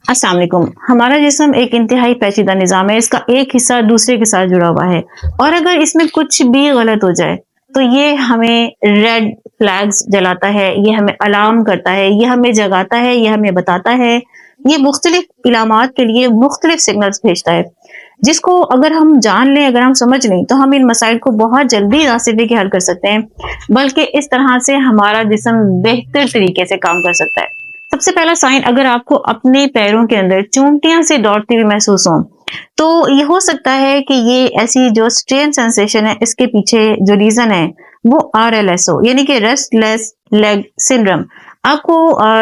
अस्सलाम वालेकुम। हमारा जिस्म एक इंतहाई पेचीदा निज़ाम है, इसका एक हिस्सा दूसरे के साथ जुड़ा हुआ है और अगर इसमें कुछ भी गलत हो जाए, तो ये हमें रेड फ्लैग्स जलाता है, ये हमें अलार्म करता है, ये हमें जगाता है, ये हमें बताता है, ये मुख्तलिफ इलामात के लिए मुख्तलिफ सिग्नल्स भेजता है, जिसको अगर हम जान लें, अगर हम समझ लें, तो हम इन मसाइल को बहुत जल्दी ना सिर्फ के हल कर सकते हैं, बल्कि इस तरह से हमारा जिस्म बेहतर तरीके से काम कर सकता है। सबसे पहला साइन अगर आपको अपने पैरों के अंदर चूंटियां से दौड़ती हुई महसूस हो, तो ये हो सकता है कि ये ऐसी जो स्ट्रेन सेंसेशन है, इसके पीछे जो रीजन है वो RLSO यानी कि रेस्टलेस लेग सिंड्रोम। आपको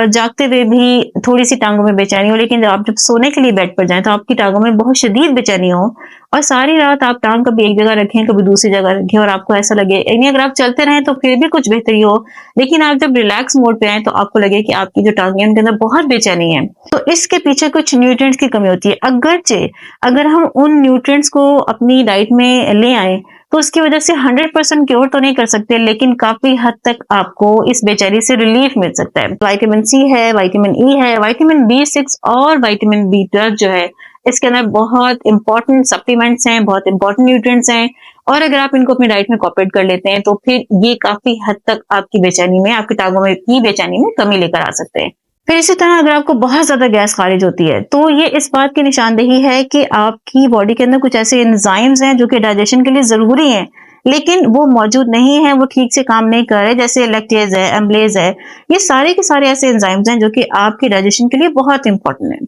जागते हुए भी थोड़ी सी टांगों में बेचैनी हो, लेकिन जब सोने के लिए बेड पर जाएं तो आपकी टांगों में बहुत शदीद बेचैनी हो और सारी रात आप टांग कभी एक जगह रखें, कभी दूसरी जगह रखें और आपको ऐसा लगे, यानी अगर आप चलते रहें तो फिर भी कुछ बेहतरी हो, लेकिन आप जब रिलैक्स मोड पे आए तो आपको लगे कि आपकी जो टांगे हैं उनके अंदर बहुत बेचैनी है, तो इसके पीछे कुछ न्यूट्रिएंट्स की कमी होती है। अगरचे अगर हम उन न्यूट्रिएंट्स को अपनी डाइट में ले आए तो उसकी वजह से 100% क्योर तो नहीं कर सकते, लेकिन काफी हद तक आपको इस बेचैनी से रिलीफ मिल सकता है। विटामिन सी है, विटामिन ई है, विटामिन B6 और विटामिन B12 जो है, इसके अंदर बहुत इंपॉर्टेंट सप्लीमेंट्स हैं, बहुत इंपॉर्टेंट न्यूट्रिएंट्स हैं और अगर आप इनको अपनी डाइट में कॉपरेट कर लेते हैं तो फिर ये काफी हद तक आपकी बेचैनी में, आपकी टांगों में की बेचैनी में कमी लेकर आ सकते हैं। फिर इसी तरह अगर आपको बहुत ज्यादा गैस खारिज होती है, तो ये इस बात की निशानदेही है कि आपकी बॉडी के अंदर कुछ ऐसे एंजाइम्स हैं जो कि डाइजेशन के लिए जरूरी हैं, लेकिन वो मौजूद नहीं है, वो ठीक से काम नहीं कर रहे, जैसे लैक्टेज है, एम्बलेज है। ये सारे के सारे ऐसे एंजाइम्स हैं जो कि आपकी डाइजेशन के लिए बहुत इंपॉर्टेंट है।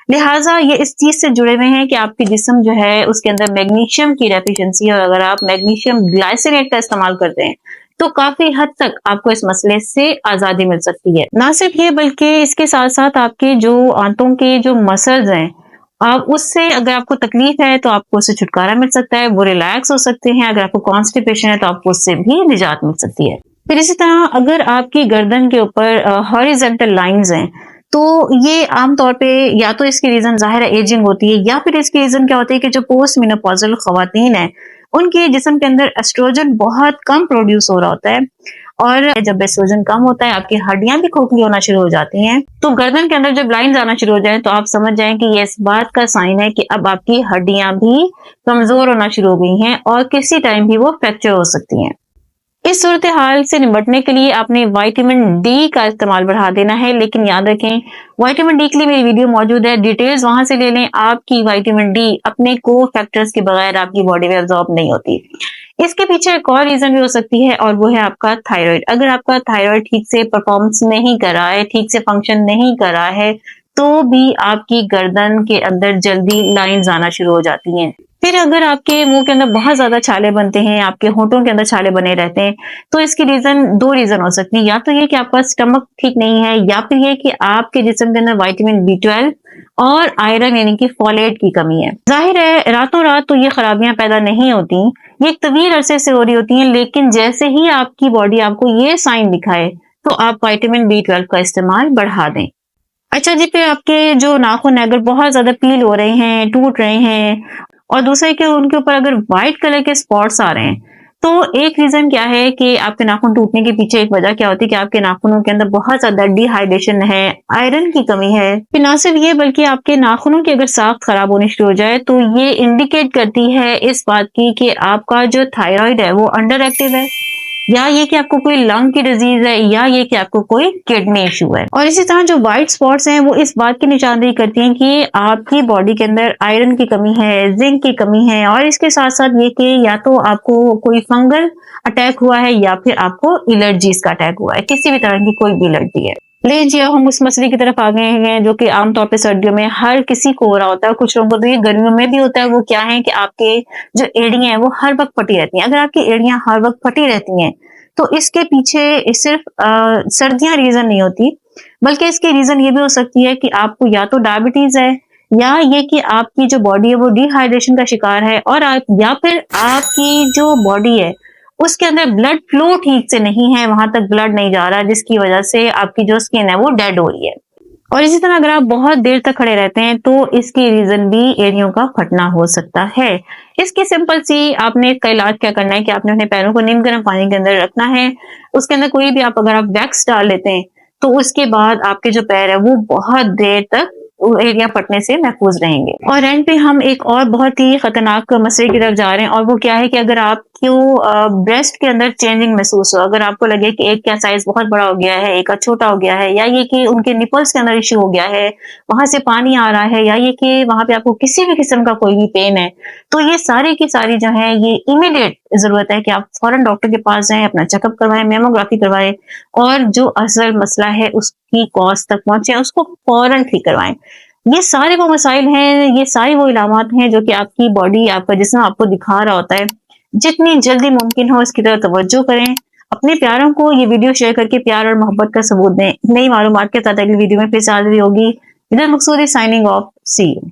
लिहाजा ये इस चीज से जुड़े हुए हैं कि आपकी जिस्म जो है उसके अंदर मैग्नीशियम की डेफिशिएंसी है और अगर आप मैग्नीशियम ग्लाइसिनेट का इस्तेमाल करते हैं तो काफी हद तक आपको इस मसले से आजादी मिल सकती है। ना सिर्फ ये बल्कि इसके साथ साथ आपके जो आंतों के जो मसल्स हैं, आप उससे अगर आपको तकलीफ है तो आपको उससे छुटकारा मिल सकता है, वो रिलैक्स हो सकते हैं। अगर आपको कॉन्स्टिपेशन है तो आपको उससे भी निजात मिल सकती है। फिर इसी तरह अगर आपकी गर्दन के ऊपर हॉरिजॉन्टल लाइंस हैं, तो ये आमतौर पे या तो इसकी रीजन जाहिर है एजिंग होती है या फिर इसकी रीजन क्या होती है कि जो पोस्ट मेनोपॉजल खवातीन है उनके जिस्म के अंदर एस्ट्रोजन बहुत कम प्रोड्यूस हो रहा होता है और जब एस्ट्रोजन कम होता है आपकी हड्डियां भी खोखली होना शुरू हो जाती हैं। तो गर्दन के अंदर जब लाइंस आना शुरू हो जाए तो आप समझ जाएं कि ये इस बात का साइन है कि अब आपकी हड्डियां भी कमजोर होना शुरू हो गई हैं और किसी टाइम भी वो फ्रैक्चर हो सकती हैं। इस सूरत हाल से निपटने के लिए आपने विटामिन डी का इस्तेमाल बढ़ा देना है, लेकिन याद रखें विटामिन डी के लिए मेरी वीडियो मौजूद है, डिटेल्स वहां से ले लें। आपकी विटामिन डी अपने को फैक्टर्स के बगैर आपकी बॉडी में एब्जॉर्ब नहीं होती। इसके पीछे एक और रीजन भी हो सकती है और वो है आपका थायराइड। अगर आपका थायराइड ठीक से परफॉर्मेंस नहीं कर रहा है, ठीक से फंक्शन नहीं कर रहा है, तो भी आपकी गर्दन के अंदर जल्दी लाइंस आना शुरू हो जाती हैं। फिर अगर आपके मुंह के अंदर बहुत ज्यादा छाले बनते हैं, आपके होंठों के अंदर छाले बने रहते हैं, तो इसकी दो रीजन हो सकती है। या तो ये कि आपका स्टमक ठीक नहीं है या फिर ये कि आपके जिस्म के अंदर विटामिन B12 और आयरन यानी कि फोलेट की कमी है। जाहिर है रातों रात तो ये खराबियां पैदा नहीं होती, ये एक तवील अरसे से हो रही होती हैं, लेकिन जैसे ही आपकी बॉडी आपको ये साइन दिखाए तो आप विटामिन B12 का इस्तेमाल बढ़ा दें। अच्छा जी, फिर आपके जो नाखून है अगर बहुत ज्यादा पील हो रहे हैं, टूट रहे हैं और दूसरा है कि उनके ऊपर अगर व्हाइट कलर के स्पॉट्स आ रहे हैं, तो एक रीजन क्या है कि आपके नाखून टूटने के पीछे एक वजह क्या होती है कि आपके नाखूनों के अंदर बहुत ज्यादा डिहाइड्रेशन है, आयरन की कमी है। फिर ना सिर्फ ये बल्कि आपके नाखूनों की अगर साख्त खराब होनी शुरू हो जाए तो ये इंडिकेट करती है इस बात की कि आपका जो थायराइड है वो अंडर एक्टिव है, या ये कि आपको कोई लंग की डिजीज है, या ये कि आपको कोई किडनी इशू है। और इसी तरह जो व्हाइट स्पॉट्स हैं वो इस बात की निशानदेही करती हैं कि आपकी बॉडी के अंदर आयरन की कमी है, जिंक की कमी है और इसके साथ साथ ये कि या तो आपको कोई फंगल अटैक हुआ है या फिर आपको एलर्जीज का अटैक हुआ है, किसी भी तरह की कोई भी एलर्जी है। ले जी अब हम उस मसले की तरफ आ गए हैं जो कि आमतौर पे सर्दियों में हर किसी को हो रहा होता है, कुछ लोगों को तो ये गर्मियों में भी होता है। वो क्या है कि आपके जो एड़ियां हैं वो हर वक्त फटी रहती हैं। अगर आपकी एड़ियां हर वक्त फटी रहती हैं तो इसके पीछे सिर्फ सर्दियां रीजन नहीं होती, बल्कि इसकी रीजन ये भी हो सकती है कि आपको या तो डायबिटीज है या ये कि आपकी जो बॉडी है वो डिहाइड्रेशन का शिकार है और या फिर आपकी जो बॉडी है उसके अंदर ब्लड फ्लो ठीक से नहीं है, वहां तक ब्लड नहीं जा रहा, जिसकी वजह से आपकी जो स्किन है वो डेड हो रही है। और इसी तरह अगर आप बहुत देर तक खड़े रहते हैं तो इसकी रीजन भी एड़ियों का फटना हो सकता है। इसकी सिंपल सी आपने इसका इलाज क्या करना है कि आपने अपने पैरों को नीम गर्म पानी के अंदर रखना है, उसके अंदर कोई भी अगर आप वैक्स डाल लेते हैं तो उसके बाद आपके जो पैर है वो बहुत देर तक एरिया फटने से महफूज रहेंगे। और एंड पे हम एक और बहुत ही खतरनाक मसले की तरफ जा रहे हैं, और वो क्या है कि अगर आपको ब्रेस्ट के अंदर चेंजिंग महसूस हो, अगर आपको लगे कि एक का साइज बहुत बड़ा हो गया है, एक का छोटा हो गया है, या ये कि उनके निपल्स के अंदर इश्यू हो गया है, वहां से पानी आ रहा है, या ये कि वहां पे आपको किसी भी किस्म का कोई भी पेन है, तो ये सारी की सारी जो है ये इमीडिएट जरूरत है कि आप फौरन डॉक्टर के पास जाएं, अपना चेकअप करवाएं, मेमोग्राफी करवाएं, और जो असल मसला है उसकी कॉज तक पहुंचे, उसको फौरन ठीक करवाएं। ये सारे वो मसाइल हैं, ये सारी वो इलामात हैं जो कि आपकी बॉडी, आपका जिस्म आपको दिखा रहा होता है। जितनी जल्दी मुमकिन हो इसकी तरफ तवज्जो करें। अपने प्यारों को ये वीडियो शेयर करके प्यार और मोहब्बत का सबूत दें। नई मालूमात के साथ अगली वीडियो में फिर से हाजिर होगी। इधर मकसूद साइनिंग ऑफ, सी यू।